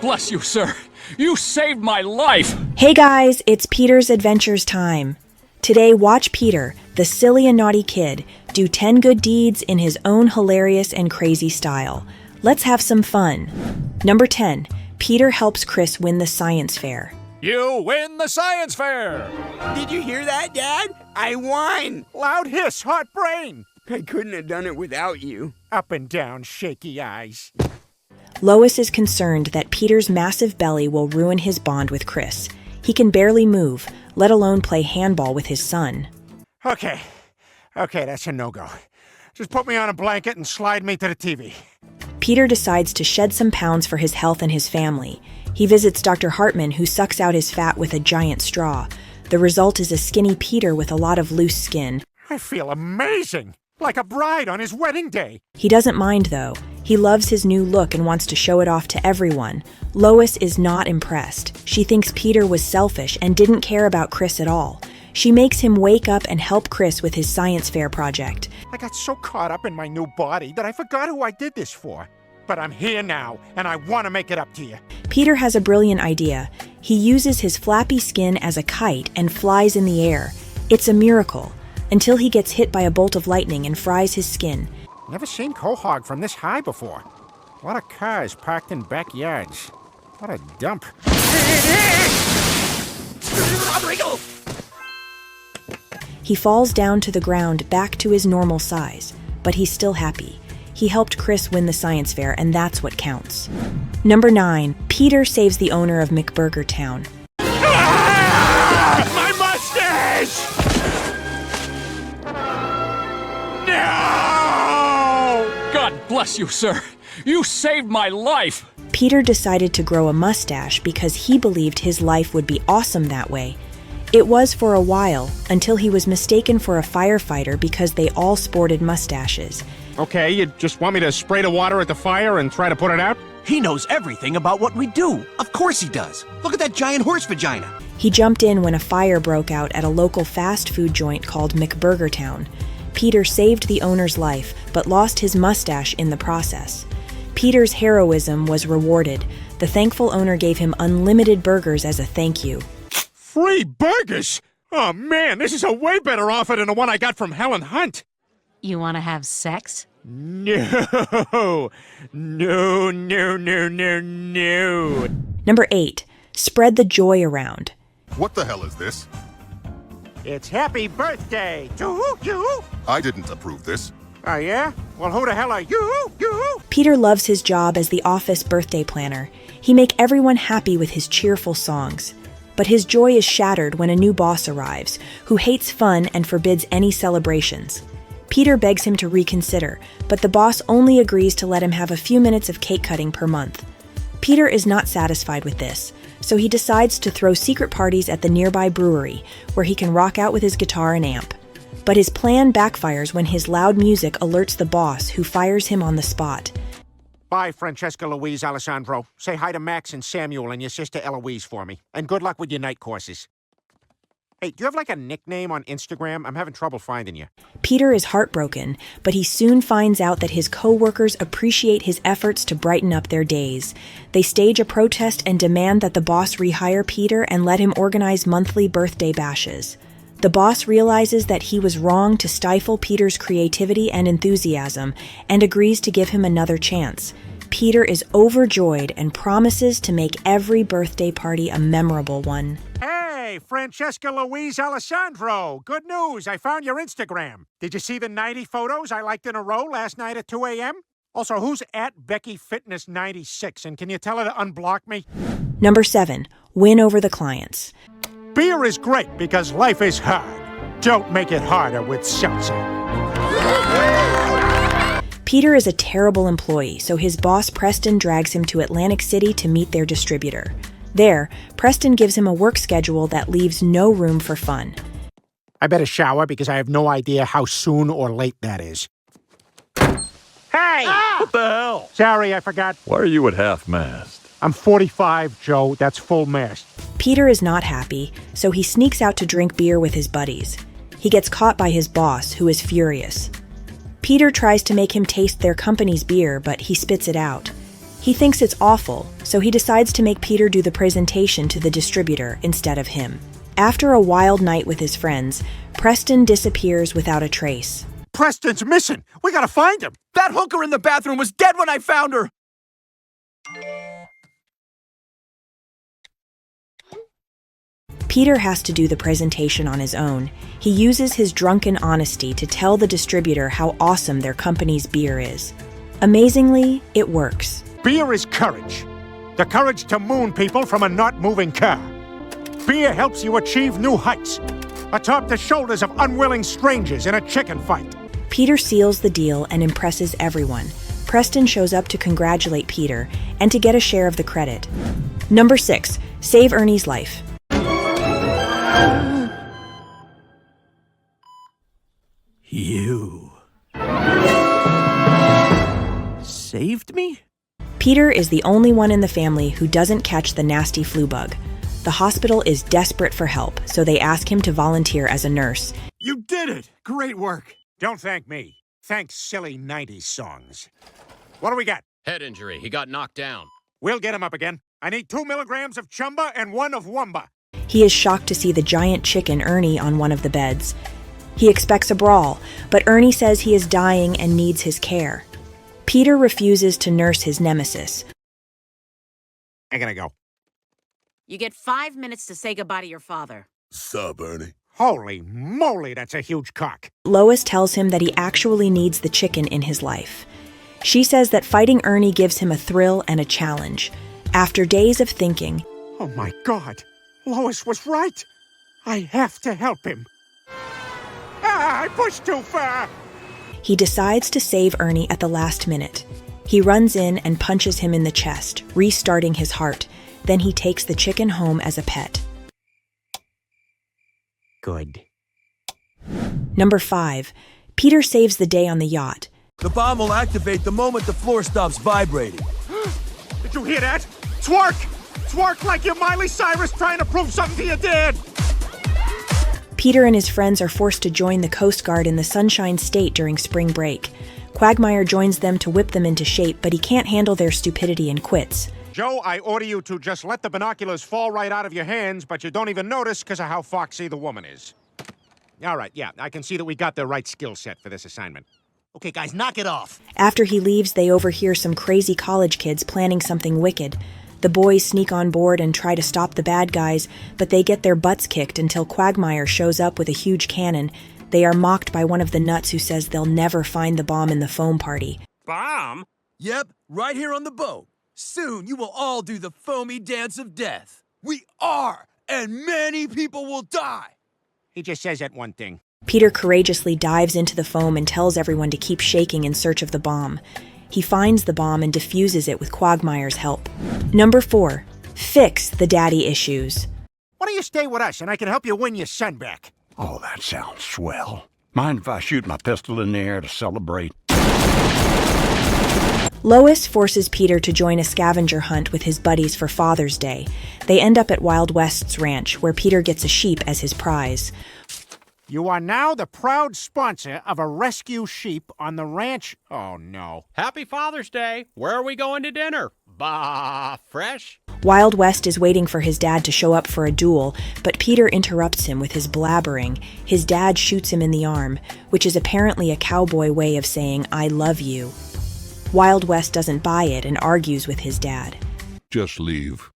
bless you, sir. You saved my life. Hey guys, it's Peter's Adventures time. Today, watch Peter, the silly and naughty kid, do 10 good deeds in his own hilarious and crazy style. Let's have some fun. Number 10. Peter helps Chris win the science fair. You win the science fair. Did you hear that, Dad? I won! Loud hiss, hot brain. I couldn't have done it without you. Up and down, shaky eyes. Lois is concerned that Peter's massive belly will ruin his bond with Chris. He can barely move, let alone play handball with his son. Okay, that's a no-go. Just put me on a blanket and slide me to the TV. Peter decides to shed some pounds for his health and his family. He visits Dr. Hartman, who sucks out his fat with a giant straw. The result is a skinny Peter with a lot of loose skin. I feel amazing, like a bride on his wedding day. He doesn't mind, though. He loves his new look and wants to show it off to everyone. Lois is not impressed. She thinks Peter was selfish and didn't care about Chris at all. She makes him wake up and help Chris with his science fair project. I got so caught up in my new body that I forgot who I did this for. But I'm here now, and I want to make it up to you. Peter has a brilliant idea. He uses his flappy skin as a kite and flies in the air. It's a miracle, until he gets hit by a bolt of lightning and fries his skin. Never seen Quahog from this high before. A lot of cars parked in backyards. What a dump. He falls down to the ground back to his normal size, but he's still happy. He helped Chris win the science fair, and that's what counts. Number 9. Peter saves the owner of McBurger Town. Ah! My mustache! No! God bless you, sir. You saved my life. Peter decided to grow a mustache because he believed his life would be awesome that way. It was for a while, until he was mistaken for a firefighter because they all sported mustaches. Okay, you just want me to spray the water at the fire and try to put it out? He knows everything about what we do. Of course he does. Look at that giant horse vagina. He jumped in when a fire broke out at a local fast food joint called McBurger Town. Peter saved the owner's life, but lost his mustache in the process. Peter's heroism was rewarded. The thankful owner gave him unlimited burgers as a thank you. Free burgers? Oh man, this is a way better offer than the one I got from Helen Hunt. You want to have sex? No. No. Number 8. Spread the joy around. What the hell is this? It's happy birthday to you. I didn't approve this. Oh yeah? Well, who the hell are you? Peter loves his job as the office birthday planner. He makes everyone happy with his cheerful songs. But his joy is shattered when a new boss arrives, who hates fun and forbids any celebrations. Peter begs him to reconsider, but the boss only agrees to let him have a few minutes of cake cutting per month. Peter is not satisfied with this, so he decides to throw secret parties at the nearby brewery, where he can rock out with his guitar and amp. But his plan backfires when his loud music alerts the boss, who fires him on the spot. Bye, Francesca Louise Alessandro. Say hi to Max and Samuel and your sister Eloise for me. And good luck with your night courses. Hey, do you have like a nickname on Instagram? I'm having trouble finding you. Peter is heartbroken, but he soon finds out that his co-workers appreciate his efforts to brighten up their days. They stage a protest and demand that the boss rehire Peter and let him organize monthly birthday bashes. The boss realizes that he was wrong to stifle Peter's creativity and enthusiasm and agrees to give him another chance. Peter is overjoyed and promises to make every birthday party a memorable one. Hey, Francesca Louise Alessandro. Good news, I found your Instagram. Did you see the 90 photos I liked in a row last night at 2 a.m.? Also, who's at BeckyFitness96, and can you tell her to unblock me? Number 7. Win over the clients. Beer is great because life is hard. Don't make it harder with seltzer. Peter is a terrible employee, so his boss Preston drags him to Atlantic City to meet their distributor. There, Preston gives him a work schedule that leaves no room for fun. I better shower because I have no idea how soon or late that is. Hey! What the hell? Sorry, I forgot. Why are you at half-mast? I'm 45, Joe. That's full mast. Peter is not happy, so he sneaks out to drink beer with his buddies. He gets caught by his boss, who is furious. Peter tries to make him taste their company's beer, but he spits it out. He thinks it's awful, so he decides to make Peter do the presentation to the distributor instead of him. After a wild night with his friends, Preston disappears without a trace. Preston's missing. We gotta find him. That hooker in the bathroom was dead when I found her! Peter has to do the presentation on his own. He uses his drunken honesty to tell the distributor how awesome their company's beer is. Amazingly, it works. Beer is courage. The courage to moon people from a not-moving car. Beer helps you achieve new heights, atop the shoulders of unwilling strangers in a chicken fight. Peter seals the deal and impresses everyone. Preston shows up to congratulate Peter and to get a share of the credit. Number 6. Save Ernie's life. You saved me? Peter is the only one in the family who doesn't catch the nasty flu bug. The hospital is desperate for help, so they ask him to volunteer as a nurse. You did it! Great work. Don't thank me. Thank silly 90s songs. What do we got? Head injury. He got knocked down. We'll get him up again. I need 2 milligrams of chumba and 1 of wumba. He is shocked to see the giant chicken Ernie on one of the beds. He expects a brawl, but Ernie says he is dying and needs his care. Peter refuses to nurse his nemesis. I gotta go. You get 5 minutes to say goodbye to your father. Sup, Ernie? Holy moly, that's a huge cock. Lois tells him that he actually needs the chicken in his life. She says that fighting Ernie gives him a thrill and a challenge. After days of thinking, Oh my God, Lois was right. I have to help him. Ah, I pushed too far. he decides to save Ernie at the last minute. He runs in and punches him in the chest, restarting his heart. Then he takes the chicken home as a pet. Good. Number 5. Peter saves the day on the yacht. The bomb will activate the moment the floor stops vibrating. Did you hear that? Twerk! Twerk like you're Miley Cyrus trying to prove something to your dad! Peter and his friends are forced to join the Coast Guard in the Sunshine State during spring break. Quagmire joins them to whip them into shape, but he can't handle their stupidity and quits. Joe, I order you to just let the binoculars fall right out of your hands, but you don't even notice because of how foxy the woman is. All right, yeah, I can see that we got the right skill set for this assignment. Okay, guys, knock it off. After he leaves, they overhear some crazy college kids planning something wicked. The boys sneak on board and try to stop the bad guys, but they get their butts kicked until Quagmire shows up with a huge cannon. They are mocked by one of the nuts who says they'll never find the bomb in the foam party. Bomb? Yep, right here on the boat. Soon you will all do the foamy dance of death. We are, and many people will die. He just says that one thing. Peter courageously dives into the foam and tells everyone to keep shaking in search of the bomb. He finds the bomb and defuses it with Quagmire's help. Number 4. Fix the daddy issues. Why don't you stay with us and I can help you win your son back? Oh, that sounds swell. Mind if I shoot my pistol in the air to celebrate? Lois forces Peter to join a scavenger hunt with his buddies for Father's Day. They end up at Wild West's ranch, where Peter gets a sheep as his prize. You are now the proud sponsor of a rescue sheep on the ranch. Oh, no. Happy Father's Day. Where are we going to dinner? Bah, fresh? Wild West is waiting for his dad to show up for a duel, but Peter interrupts him with his blabbering. His dad shoots him in the arm, which is apparently a cowboy way of saying, I love you. Wild West doesn't buy it and argues with his dad. Just leave.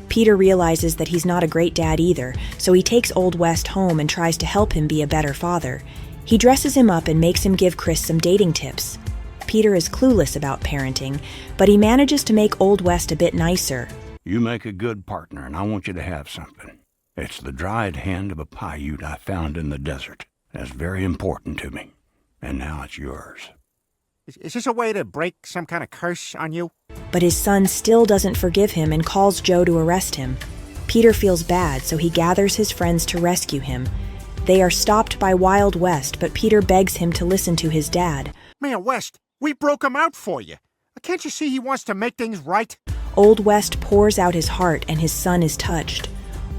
Peter realizes that he's not a great dad either, so he takes Old West home and tries to help him be a better father. He dresses him up and makes him give Chris some dating tips. Peter is clueless about parenting, but he manages to make Old West a bit nicer. You make a good partner, and I want you to have something. It's the dried hand of a Paiute I found in the desert. That's very important to me. And now it's yours. Is this a way to break some kind of curse on you? But his son still doesn't forgive him and calls Joe to arrest him. Peter feels bad, so he gathers his friends to rescue him. They are stopped by Wild West, but Peter begs him to listen to his dad. Man, West, we broke him out for you. Can't you see he wants to make things right? Old West pours out his heart and his son is touched.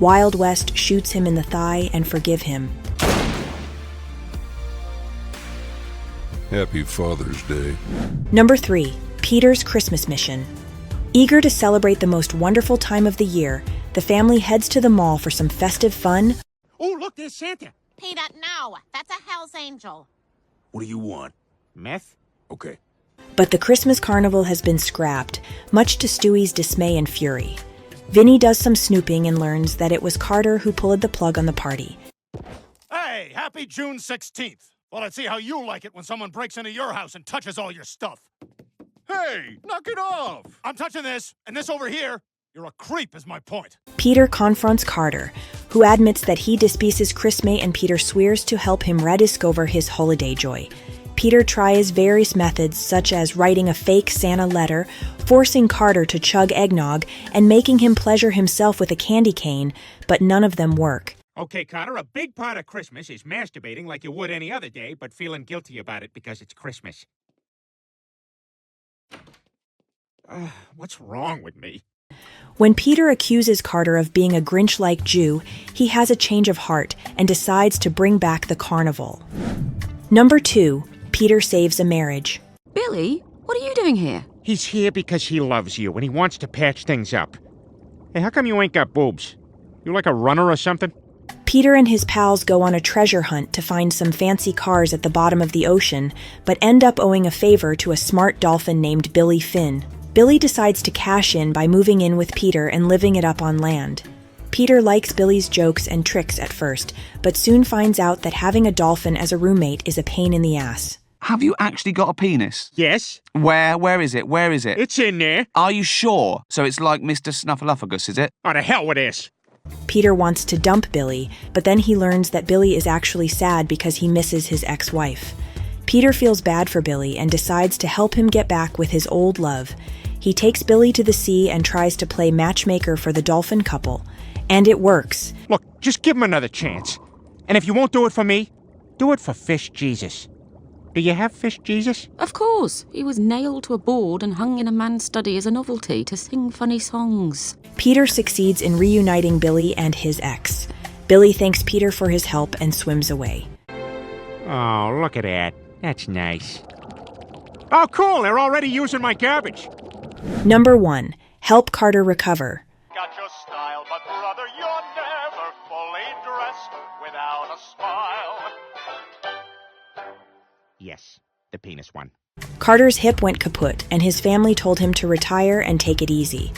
Wild West shoots him in the thigh and forgives him. Happy Father's Day. Number 3. Peter's Christmas Mission. Eager to celebrate the most wonderful time of the year, the family heads to the mall for some festive fun. Oh, look, there's Santa. Peter, no. That's a Hell's Angel. What do you want? Meth? Okay. But the Christmas carnival has been scrapped, much to Stewie's dismay and fury. Vinny does some snooping and learns that it was Carter who pulled the plug on the party. Hey, happy June 16th. Well, let's see how you like it when someone breaks into your house and touches all your stuff. Hey, knock it off! I'm touching this, and this over here. You're a creep is my point. Peter confronts Carter, who admits that he despises Christmate, and Peter swears to help him rediscover his holiday joy. Peter tries various methods such as writing a fake Santa letter, forcing Carter to chug eggnog, and making him pleasure himself with a candy cane, but none of them work. Okay, Carter, a big part of Christmas is masturbating like you would any other day, but feeling guilty about it because it's Christmas. What's wrong with me? When Peter accuses Carter of being a Grinch-like Jew, he has a change of heart and decides to bring back the carnival. Number 2. Peter saves a marriage. Billy, what are you doing here? He's here because he loves you and he wants to patch things up. Hey, how come you ain't got boobs? You like a runner or something? Peter and his pals go on a treasure hunt to find some fancy cars at the bottom of the ocean, but end up owing a favor to a smart dolphin named Billy Finn. Billy decides to cash in by moving in with Peter and living it up on land. Peter likes Billy's jokes and tricks at first, but soon finds out that having a dolphin as a roommate is a pain in the ass. Have you actually got a penis? Yes. Where? Where is it? Where is it? It's in there. Are you sure? So it's like Mr. Snuffleupagus, is it? Oh, to hell with this. Peter wants to dump Billy, but then he learns that Billy is actually sad because he misses his ex-wife. Peter feels bad for Billy and decides to help him get back with his old love. He takes Billy to the sea and tries to play matchmaker for the dolphin couple. And it works. Look, just give him another chance. And if you won't do it for me, do it for Fish Jesus. Do you have Fish Jesus? Of course. He was nailed to a board and hung in a man's study as a novelty to sing funny songs. Peter succeeds in reuniting Billy and his ex. Billy thanks Peter for his help and swims away. Oh, look at that. That's nice. Oh, cool. They're already using my garbage. Number 1. Help Carter recover. Got your style, but brother, you're never fully dressed without a smile. Yes, the penis one. Carter's hip went kaput, and his family told him to retire and take it easy.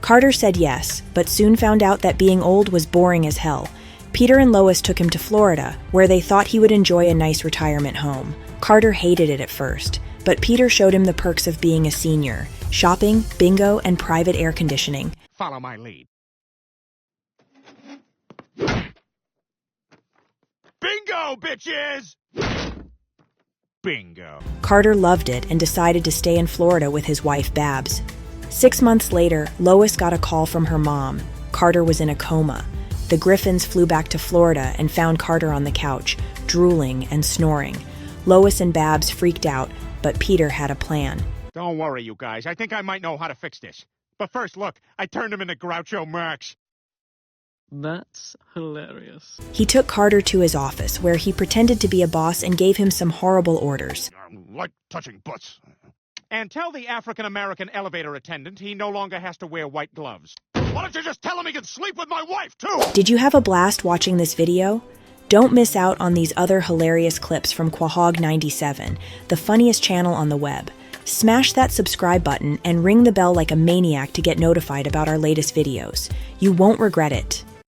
Carter said yes, but soon found out that being old was boring as hell. Peter and Lois took him to Florida, where they thought he would enjoy a nice retirement home. Carter hated it at first, but Peter showed him the perks of being a senior: shopping, bingo, and private air conditioning. Follow my lead. Bingo, bitches! Bingo. Carter loved it and decided to stay in Florida with his wife, Babs. 6 months later, Lois got a call from her mom. Carter was in a coma. The Griffins flew back to Florida and found Carter on the couch, drooling and snoring. Lois and Babs freaked out, but Peter had a plan. Don't worry, you guys. I think I might know how to fix this. But first, look, I turned him into Groucho Marx. That's hilarious. He took Carter to his office, where he pretended to be a boss and gave him some horrible orders. Like touching butts. And tell the African-American elevator attendant he no longer has to wear white gloves. Why don't you just tell him he can sleep with my wife, too? Did you have a blast watching this video? Don't miss out on these other hilarious clips from Quahog 97, the funniest channel on the web. Smash that subscribe button and ring the bell like a maniac to get notified about our latest videos. You won't regret it.